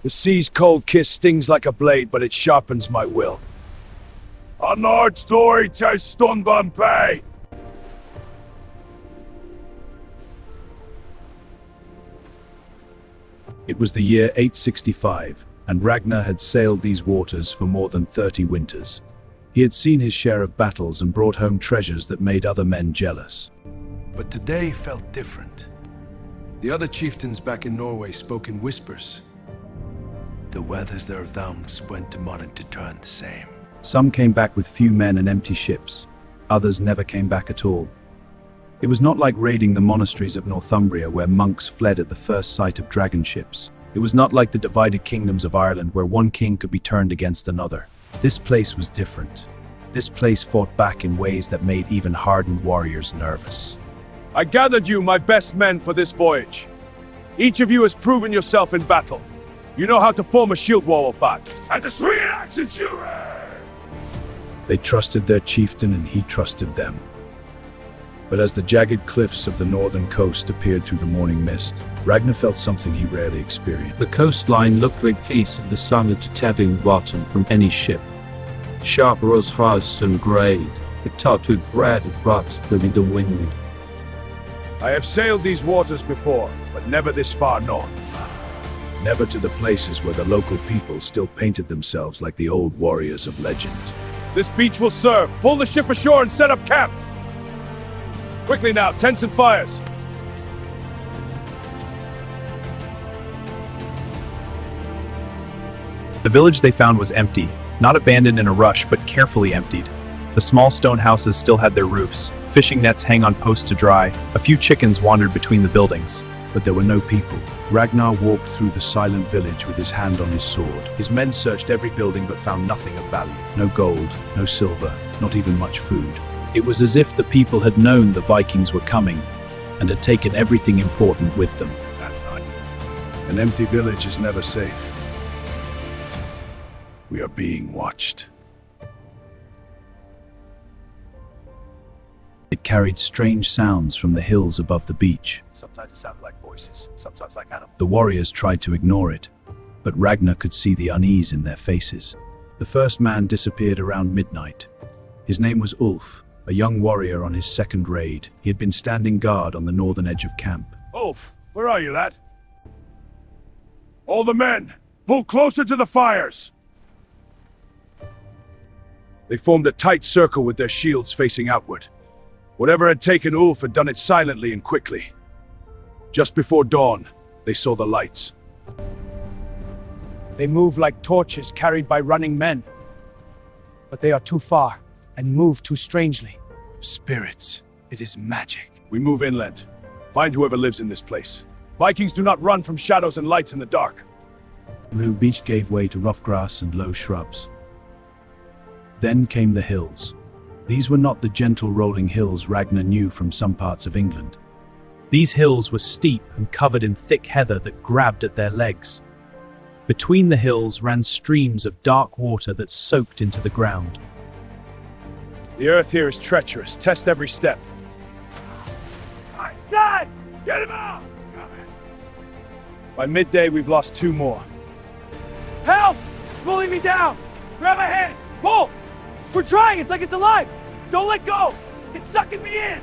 The sea's cold kiss stings like a blade, but it sharpens my will. A Nord story to Stunban Bay! It was the year 865, and Ragnar had sailed these waters for more than 30 winters. He had seen his share of battles and brought home treasures that made other men jealous. But today felt different. The other chieftains back in Norway spoke in whispers. The weathers their thoughts went to modern to turn the same. Some came back with few men and empty ships. Others never came back at all. It was not like raiding the monasteries of Northumbria where monks fled at the first sight of dragon ships. It was not like the divided kingdoms of Ireland where one king could be turned against another. This place was different. This place fought back in ways that made even hardened warriors nervous. I gathered you, my best men, for this voyage. Each of you has proven yourself in battle. You know how to form a shield wall back. And to swing an axe and shoot. They trusted their chieftain and he trusted them. But as the jagged cliffs of the northern coast appeared through the morning mist, Ragnar felt something he rarely experienced. The coastline looked like piece of the solid tethering bottom from any ship. Sharp rose frost and greyed, it topped with bread and rocks blooming the wind. I have sailed these waters before, but never this far north. Never to the places where the local people still painted themselves like the old warriors of legend. This beach will serve. Pull the ship ashore and set up camp. Quickly now, tents and fires. The village they found was empty, not abandoned in a rush, but carefully emptied. The small stone houses still had their roofs. Fishing nets hang on posts to dry. A few chickens wandered between the buildings. But there were no people. Ragnar walked through the silent village with his hand on his sword. His men searched every building but found nothing of value. No gold, no silver, not even much food. It was as if the people had known the Vikings were coming and had taken everything important with them. An empty village is never safe. We are being watched. It carried strange sounds from the hills above the beach. Sometimes it sounded like voices, sometimes like animals. The warriors tried to ignore it, but Ragnar could see the unease in their faces. The first man disappeared around midnight. His name was Ulf, a young warrior on his second raid. He had been standing guard on the northern edge of camp. Ulf, where are you, lad? All the men, pull closer to the fires! They formed a tight circle with their shields facing outward. Whatever had taken Ulf had done it silently and quickly. Just before dawn, they saw the lights. They move like torches carried by running men. But they are too far and move too strangely. Spirits. It is magic. We move inland. Find whoever lives in this place. Vikings do not run from shadows and lights in the dark. The beach gave way to rough grass and low shrubs. Then came the hills. These were not the gentle rolling hills Ragnar knew from some parts of England. These hills were steep and covered in thick heather that grabbed at their legs. Between the hills ran streams of dark water that soaked into the ground. The earth here is treacherous. Test every step. Dad! Get him out! By midday, we've lost 2 more. Help! It's pulling me down! Grab my hand! Pull! We're trying! It's like it's alive! Don't let go! It's sucking me in!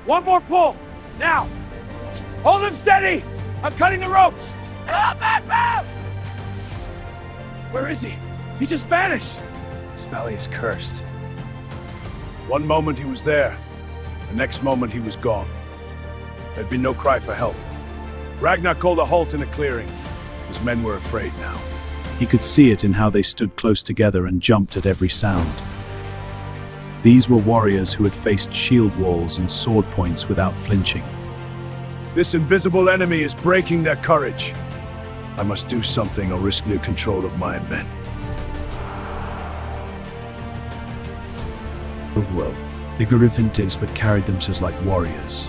One more pull! Now! Hold him steady! I'm cutting the ropes! Help! Help! Where is he? He just vanished! This valley is cursed. One moment he was there. The next moment he was gone. There'd been no cry for help. Ragnar called a halt in a clearing. His men were afraid now. He could see it in how they stood close together and jumped at every sound. These were warriors who had faced shield walls and sword points without flinching. This invisible enemy is breaking their courage. I must do something or risk new control of my men. Well, they grew infantes but carried themselves like warriors.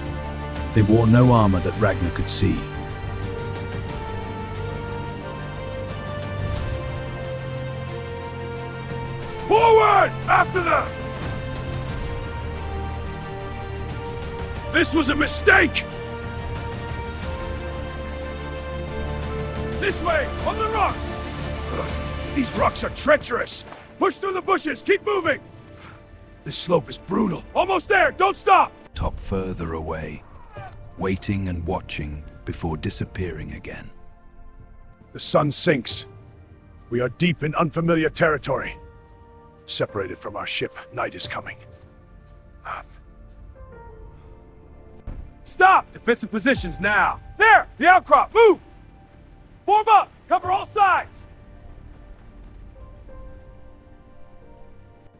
They wore no armor that Ragnar could see. Forward! After them! This was a mistake! This way! On the rocks! These rocks are treacherous! Push through the bushes! Keep moving! This slope is brutal. Almost there! Don't stop! Top further away, waiting and watching before disappearing again. The sun sinks. We are deep in unfamiliar territory. Separated from our ship, night is coming. Stop! Defensive positions now! There! The outcrop! Move! Form up! Cover all sides!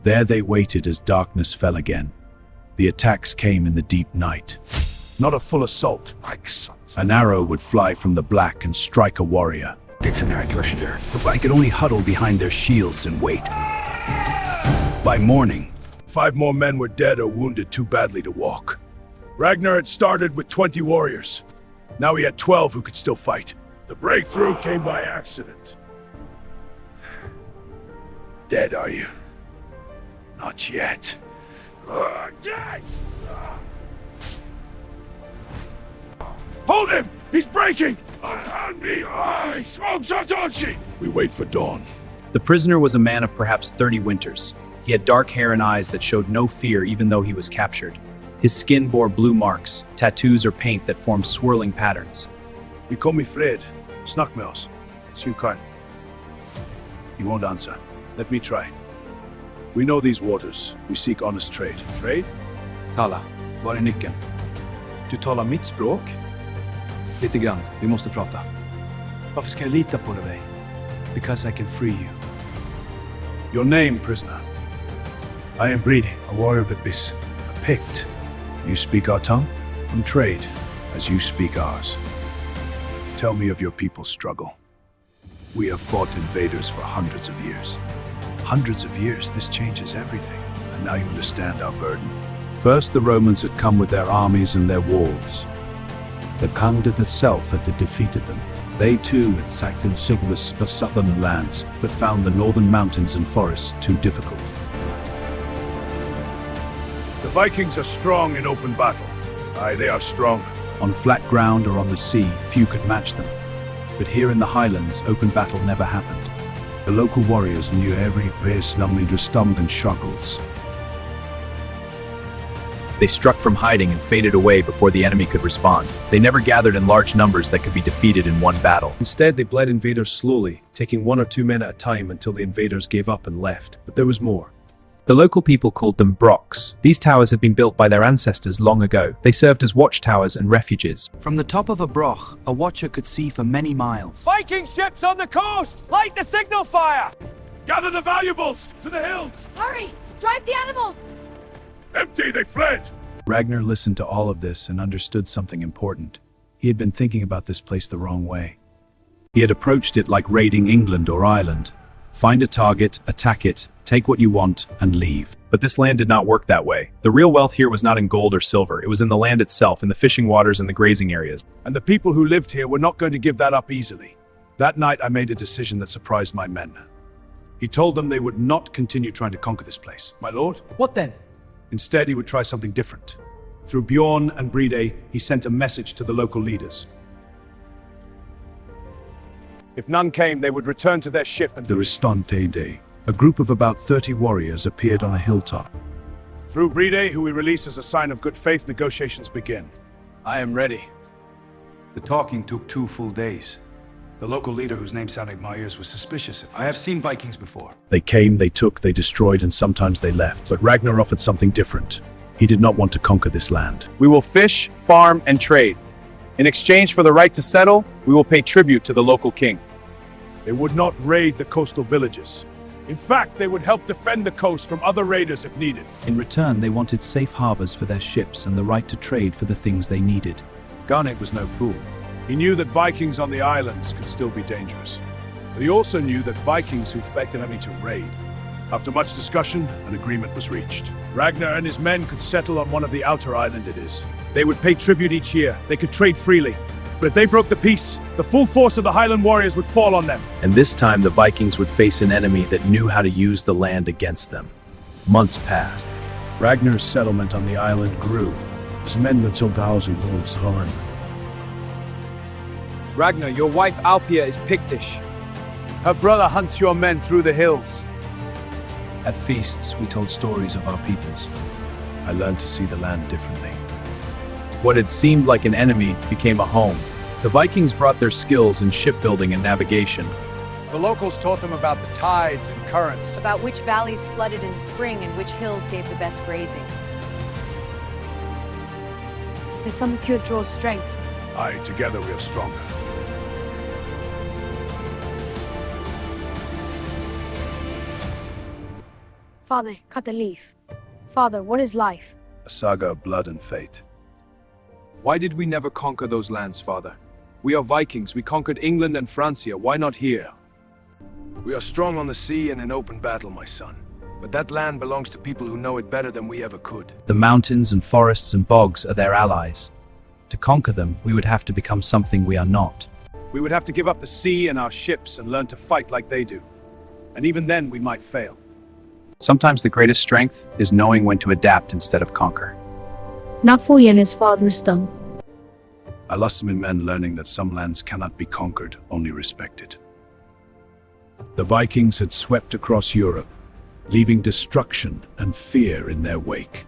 There they waited as darkness fell again. The attacks came in the deep night. Not a full assault. An arrow would fly from the black and strike a warrior. I could only huddle behind their shields and wait. By morning, 5 more men were dead or wounded too badly to walk. Ragnar had started with 20 warriors. Now he had 12 who could still fight. The breakthrough came by accident. Dead, are you? Not yet. Hold him! He's breaking! We wait for dawn. The prisoner was a man of perhaps 30 winters. He had dark hair and eyes that showed no fear even though he was captured. His skin bore blue marks, tattoos or paint that formed swirling patterns. You call me Fred. Snackmails. Sukan. He won't answer. Let me try. We know these waters. We seek honest trade. Trade? Tala, var är nyckeln? Du talar mitt språk? Lite grann, vi måste prata. Varför ska jag lita på dig? Because I can free you. Your name, prisoner? I am Brede, a warrior of the Bis, a Pict. You speak our tongue? From trade, as you speak ours. Tell me of your people's struggle. We have fought invaders for hundreds of years. Hundreds of years, this changes everything. And now you understand our burden. First, the Romans had come with their armies and their walls. The Kangdid itself had defeated them. They too had sacked and Sigmas the southern lands, but found the northern mountains and forests too difficult. The Vikings are strong in open battle. Aye, they are strong. On flat ground or on the sea, few could match them. But here in the highlands, open battle never happened. The local warriors knew every place, namely Dristum and Shuckles. They struck from hiding and faded away before the enemy could respond. They never gathered in large numbers that could be defeated in one battle. Instead, they bled invaders slowly, taking 1 or 2 men at a time until the invaders gave up and left. But there was more. The local people called them brocks. These towers had been built by their ancestors long ago. They served as watchtowers and refuges. From the top of a broch, a watcher could see for many miles. Viking ships on the coast! Light the signal fire! Gather the valuables to the hills! Hurry! Drive the animals! Empty, they fled! Ragnar listened to all of this and understood something important. He had been thinking about this place the wrong way. He had approached it like raiding England or Ireland. Find a target, attack it, take what you want, and leave. But this land did not work that way. The real wealth here was not in gold or silver. It was in the land itself, in the fishing waters and the grazing areas. And the people who lived here were not going to give that up easily. That night I made a decision that surprised my men. He told them they would not continue trying to conquer this place. My lord? What then? Instead, he would try something different. Through Bjorn and Brede, he sent a message to the local leaders. If none came, they would return to their ship and... The Restante Day. A group of about 30 warriors appeared on a hilltop. Through Brede, who we release as a sign of good faith, negotiations begin. I am ready. the talking took 2 full days. The local leader, whose name sounded in my ears, was suspicious at first. I have seen Vikings before. They came, they took, they destroyed, and sometimes they left. But Ragnar offered something different. He did not want to conquer this land. We will fish, farm, and trade. In exchange for the right to settle, we will pay tribute to the local king. They would not raid the coastal villages. In fact, they would help defend the coast from other raiders if needed. In return, they wanted safe harbors for their ships and the right to trade for the things they needed. Garnet was no fool. He knew that Vikings on the islands could still be dangerous. But he also knew that Vikings who fled the enemy to raid. After much discussion, an agreement was reached. Ragnar and his men could settle on one of the outer islands. They would pay tribute each year. They could trade freely. But if they broke the peace, the full force of the Highland warriors would fall on them. And this time the Vikings would face an enemy that knew how to use the land against them. Months passed. Ragnar's settlement on the island grew. His men were till thousand lords harm. Ragnar, your wife Alpia is Pictish. Her brother hunts your men through the hills. At feasts, we told stories of our peoples. I learned to see the land differently. What had seemed like an enemy became a home. The Vikings brought their skills in shipbuilding and navigation. The locals taught them about the tides and currents. About which valleys flooded in spring and which hills gave the best grazing. May some cure draws strength. Aye, together we are stronger. Father, cut the leaf. Father, what is life? A saga of blood and fate. Why did we never conquer those lands, Father? We are Vikings. We conquered England and Francia. Why not here? We are strong on the sea and in open battle, my son. But that land belongs to people who know it better than we ever could. The mountains and forests and bogs are their allies. To conquer them, we would have to become something we are not. We would have to give up the sea and our ships and learn to fight like they do. And even then, we might fail. Sometimes the greatest strength is knowing when to adapt instead of conquer. Nafoy and his father's tongue. I lost them in men learning that some lands cannot be conquered, only respected. The Vikings had swept across Europe, leaving destruction and fear in their wake.